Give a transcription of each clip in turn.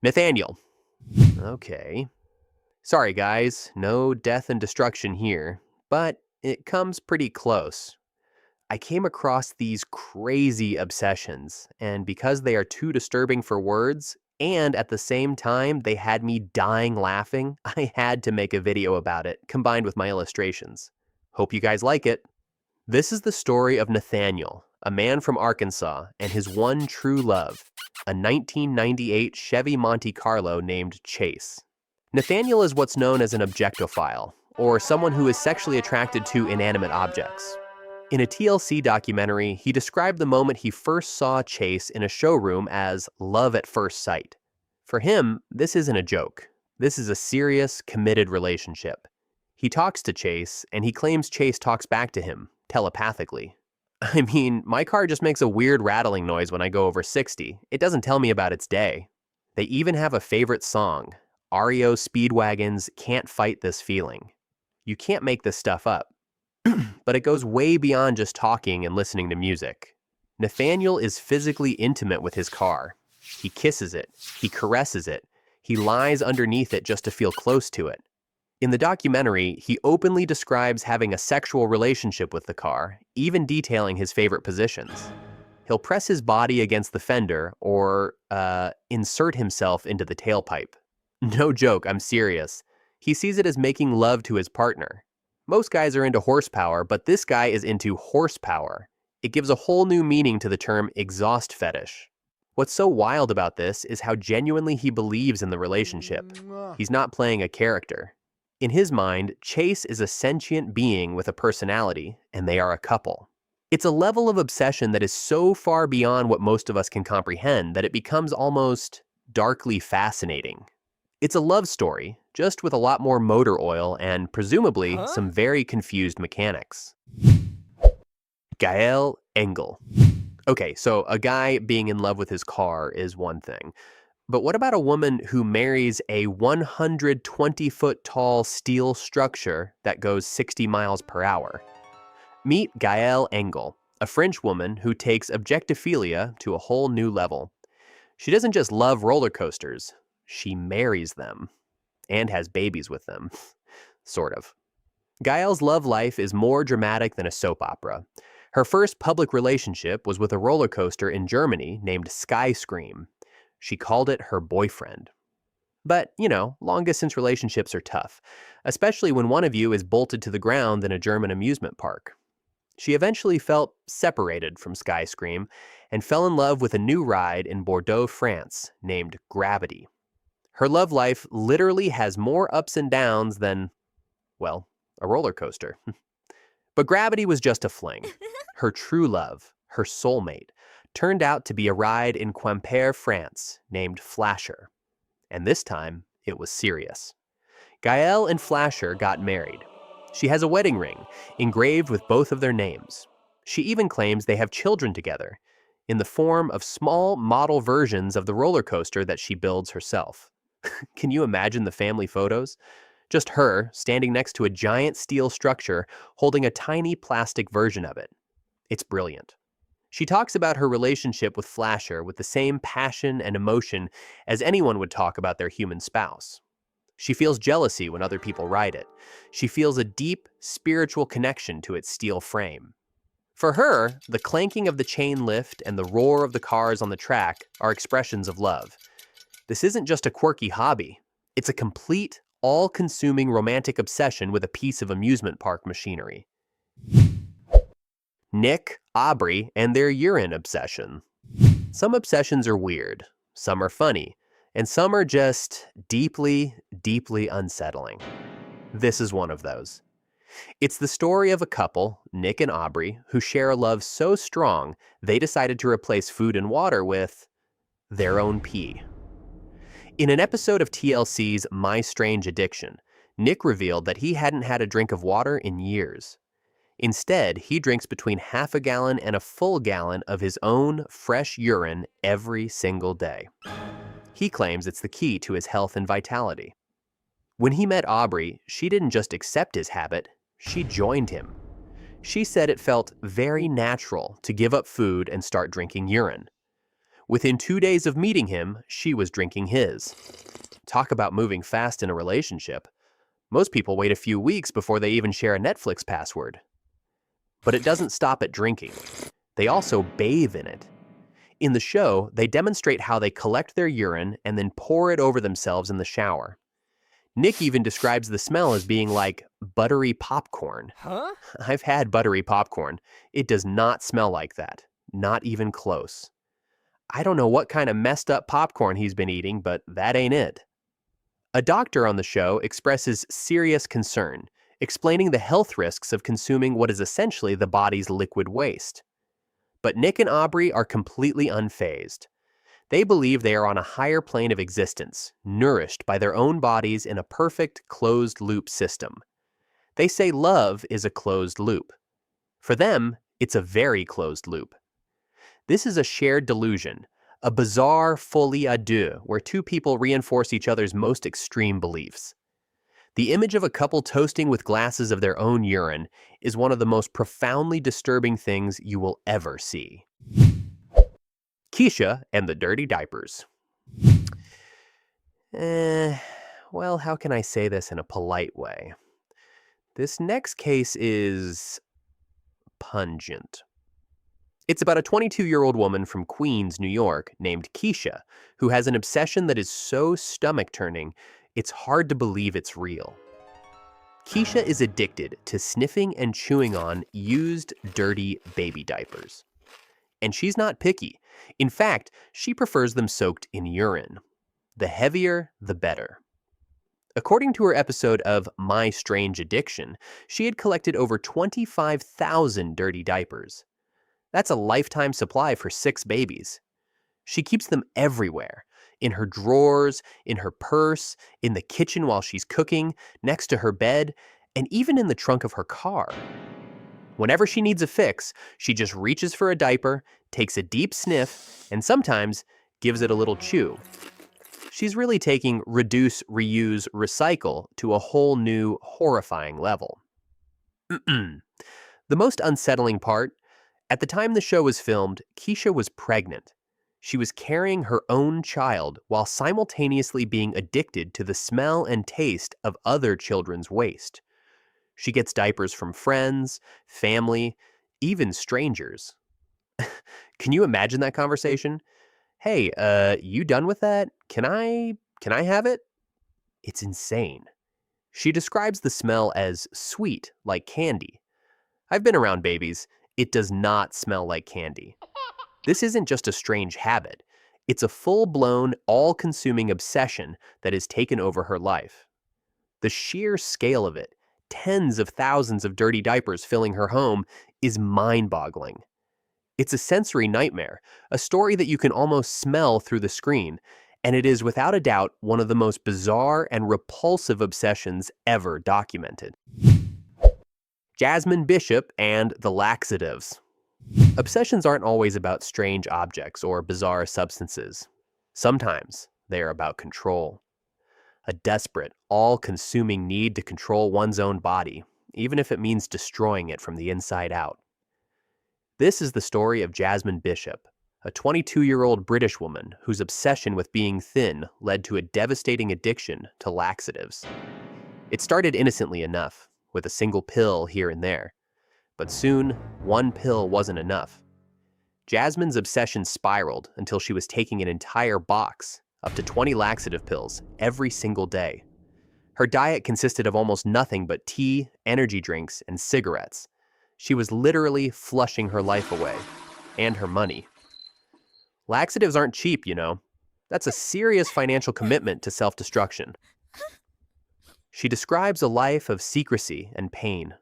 Nathaniel. Okay. Sorry, guys, no death and destruction here, but it comes pretty close. I came across these crazy obsessions, and because they are too disturbing for words, and at the same time they had me dying laughing, I had to make a video about it, combined with my illustrations. Hope you guys like it. This is the story of Nathaniel, a man from Arkansas, and his one true love, a 1998 Chevy Monte Carlo named Chase. Nathaniel is what's known as an objectophile, or someone who is sexually attracted to inanimate objects. In a TLC documentary, he described the moment he first saw Chase in a showroom as love at first sight. For him, this isn't a joke. This is a serious, committed relationship. He talks to Chase, and he claims Chase talks back to him, telepathically. I mean, my car just makes a weird rattling noise when I go over 60. It doesn't tell me about its day. They even have a favorite song, REO Speedwagon's Can't Fight This Feeling. You can't make this stuff up. But it goes way beyond just talking and listening to music. Nathaniel is physically intimate with his car. He kisses it, he caresses it, he lies underneath it just to feel close to it. In the documentary, he openly describes having a sexual relationship with the car, even detailing his favorite positions. He'll press his body against the fender or insert himself into the tailpipe. No joke, I'm serious. He sees it as making love to his partner. Most guys are into horsepower, but this guy is into horsepower. It gives a whole new meaning to the term exhaust fetish. What's so wild about this is how genuinely he believes in the relationship. He's not playing a character. In his mind, Chase is a sentient being with a personality, and they are a couple. It's a level of obsession that is so far beyond what most of us can comprehend that it becomes almost darkly fascinating. It's a love story, just with a lot more motor oil and, presumably, some very confused mechanics. Gaëlle Engel. Okay, so a guy being in love with his car is one thing. But what about a woman who marries a 120-foot-tall steel structure that goes 60 miles per hour? Meet Gaëlle Engel, a French woman who takes objectophilia to a whole new level. She doesn't just love roller coasters, she marries them. And has babies with them. Sort of. Gaelle's love life is more dramatic than a soap opera. Her first public relationship was with a roller coaster in Germany named Skyscream. She called it her boyfriend. But, long-distance relationships are tough, especially when one of you is bolted to the ground in a German amusement park. She eventually felt separated from Skyscream and fell in love with a new ride in Bordeaux, France, named Gravity. Her love life literally has more ups and downs than, well, a roller coaster. But Gravity was just a fling. Her true love, her soulmate, turned out to be a ride in Quimper, France, named Flasher. And this time, it was serious. Gaëlle and Flasher got married. She has a wedding ring, engraved with both of their names. She even claims they have children together, in the form of small model versions of the roller coaster that she builds herself. Can you imagine the family photos? Just her standing next to a giant steel structure holding a tiny plastic version of it. It's brilliant. She talks about her relationship with Flasher with the same passion and emotion as anyone would talk about their human spouse. She feels jealousy when other people ride it. She feels a deep spiritual connection to its steel frame. For her, the clanking of the chain lift and the roar of the cars on the track are expressions of love. This isn't just a quirky hobby. It's a complete, all-consuming romantic obsession with a piece of amusement park machinery. Nick, Aubrey, and their urine obsession. Some obsessions are weird, some are funny, and some are just deeply, deeply unsettling. This is one of those. It's the story of a couple, Nick and Aubrey, who share a love so strong they decided to replace food and water with their own pee. In an episode of TLC's My Strange Addiction, Nick revealed that he hadn't had a drink of water in years. Instead, he drinks between half a gallon and a full gallon of his own fresh urine every single day. He claims it's the key to his health and vitality. When he met Aubrey, she didn't just accept his habit, she joined him. She said it felt very natural to give up food and start drinking urine. Within 2 days of meeting him, she was drinking his. Talk about moving fast in a relationship. Most people wait a few weeks before they even share a Netflix password. But it doesn't stop at drinking. They also bathe in it. In the show, they demonstrate how they collect their urine and then pour it over themselves in the shower. Nick even describes the smell as being like buttery popcorn. Huh? I've had buttery popcorn. It does not smell like that. Not even close. I don't know what kind of messed up popcorn he's been eating, but that ain't it. A doctor on the show expresses serious concern, explaining the health risks of consuming what is essentially the body's liquid waste. But Nick and Aubrey are completely unfazed. They believe they are on a higher plane of existence, nourished by their own bodies in a perfect closed-loop system. They say love is a closed loop. For them, it's a very closed loop. This is a shared delusion, a bizarre folie à deux where two people reinforce each other's most extreme beliefs. The image of a couple toasting with glasses of their own urine is one of the most profoundly disturbing things you will ever see. Keyshia and the Dirty Diapers. Well, how can I say this in a polite way? This next case is pungent. It's about a 22-year-old woman from Queens, New York, named Keyshia, who has an obsession that is so stomach-turning, it's hard to believe it's real. Keyshia is addicted to sniffing and chewing on used, dirty baby diapers. And she's not picky. In fact, she prefers them soaked in urine. The heavier, the better. According to her episode of My Strange Addiction, she had collected over 25,000 dirty diapers. That's a lifetime supply for 6 babies. She keeps them everywhere. In her drawers, in her purse, in the kitchen while she's cooking, next to her bed, and even in the trunk of her car. Whenever she needs a fix, she just reaches for a diaper, takes a deep sniff, and sometimes gives it a little chew. She's really taking reduce, reuse, recycle to a whole new, horrifying level. The most unsettling part, at the time the show was filmed, Keyshia was pregnant. She was carrying her own child while simultaneously being addicted to the smell and taste of other children's waste. She gets diapers from friends, family, even strangers. Can you imagine that conversation? Hey, you done with that? Can I have it? It's insane. She describes the smell as sweet, like candy. I've been around babies. It does not smell like candy. This isn't just a strange habit. It's a full-blown, all-consuming obsession that has taken over her life. The sheer scale of it, tens of thousands of dirty diapers filling her home, is mind-boggling. It's a sensory nightmare, a story that you can almost smell through the screen, and it is without a doubt one of the most bizarre and repulsive obsessions ever documented. Jasmine Bishop and the Laxatives. Obsessions aren't always about strange objects or bizarre substances. Sometimes they are about control. A desperate, all-consuming need to control one's own body, even if it means destroying it from the inside out. This is the story of Jasmine Bishop, a 22-year-old British woman whose obsession with being thin led to a devastating addiction to laxatives. It started innocently enough, with a single pill here and there. But soon, one pill wasn't enough. Jasmine's obsession spiraled until she was taking an entire box, up to 20 laxative pills, every single day. Her diet consisted of almost nothing but tea, energy drinks, and cigarettes. She was literally flushing her life away, and her money. Laxatives aren't cheap, you know. That's a serious financial commitment to self-destruction. She describes a life of secrecy and pain,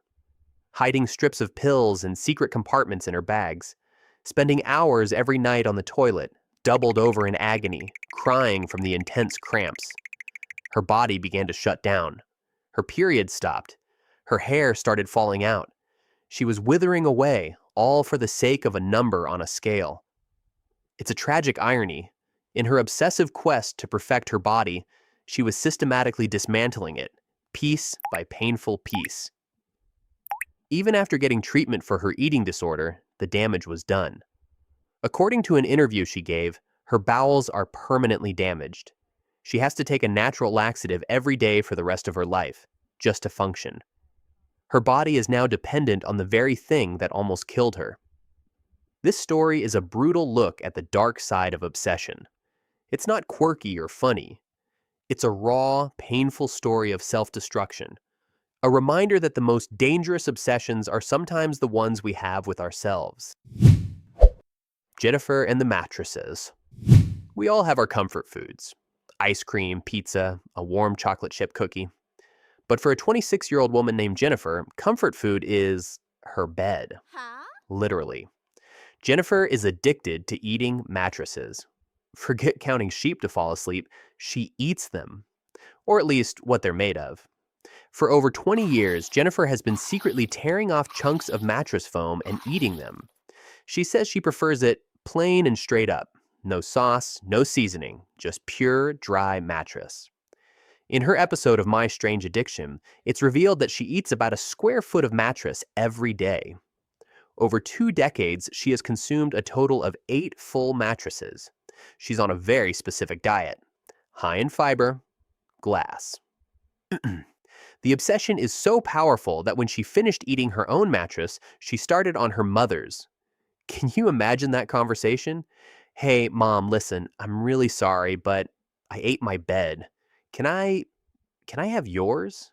hiding strips of pills in secret compartments in her bags, spending hours every night on the toilet, doubled over in agony, crying from the intense cramps. Her body began to shut down. Her period stopped. Her hair started falling out. She was withering away, all for the sake of a number on a scale. It's a tragic irony. In her obsessive quest to perfect her body, she was systematically dismantling it, piece by painful piece. Even after getting treatment for her eating disorder, the damage was done. According to an interview she gave, Her bowels are permanently damaged. She has to take a natural laxative every day for the rest of her life, just to function. Her body is now dependent on the very thing that almost killed her. This story is a brutal look at the dark side of obsession. It's not quirky or funny. It's a raw, painful story of self-destruction. A reminder that the most dangerous obsessions are sometimes the ones we have with ourselves. Jennifer and the Mattresses. We all have our comfort foods. Ice cream, pizza, a warm chocolate chip cookie. But for a 26-year-old woman named Jennifer, comfort food is her bed. Literally. Jennifer is addicted to eating mattresses. Forget counting sheep to fall asleep, she eats them. Or at least what they're made of. For over 20 years, Jennifer has been secretly tearing off chunks of mattress foam and eating them. She says she prefers it plain and straight up. No sauce, no seasoning, just pure, dry mattress. In her episode of My Strange Addiction, it's revealed that she eats about a square foot of mattress every day. Over 2 decades, she has consumed a total of 8 full mattresses. She's on a very specific diet. High in fiber, glass. The obsession is so powerful that when she finished eating her own mattress, she started on her mother's. Can you imagine that conversation? Hey, Mom, listen, I'm really sorry, but I ate my bed. Can I have yours?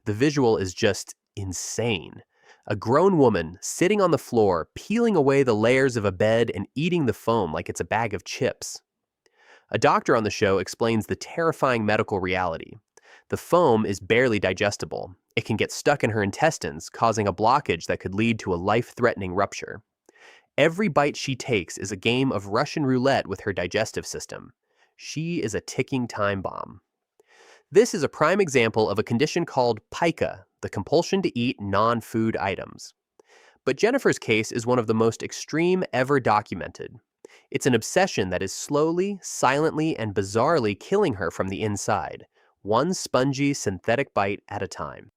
The visual is just insane. A grown woman sitting on the floor, peeling away the layers of a bed and eating the foam like it's a bag of chips. A doctor on the show explains the terrifying medical reality. The foam is barely digestible. It can get stuck in her intestines, causing a blockage that could lead to a life-threatening rupture. Every bite she takes is a game of Russian roulette with her digestive system. She is a ticking time bomb. This is a prime example of a condition called pica, the compulsion to eat non-food items. But Jennifer's case is one of the most extreme ever documented. It's an obsession that is slowly, silently, and bizarrely killing her from the inside, one spongy synthetic bite at a time.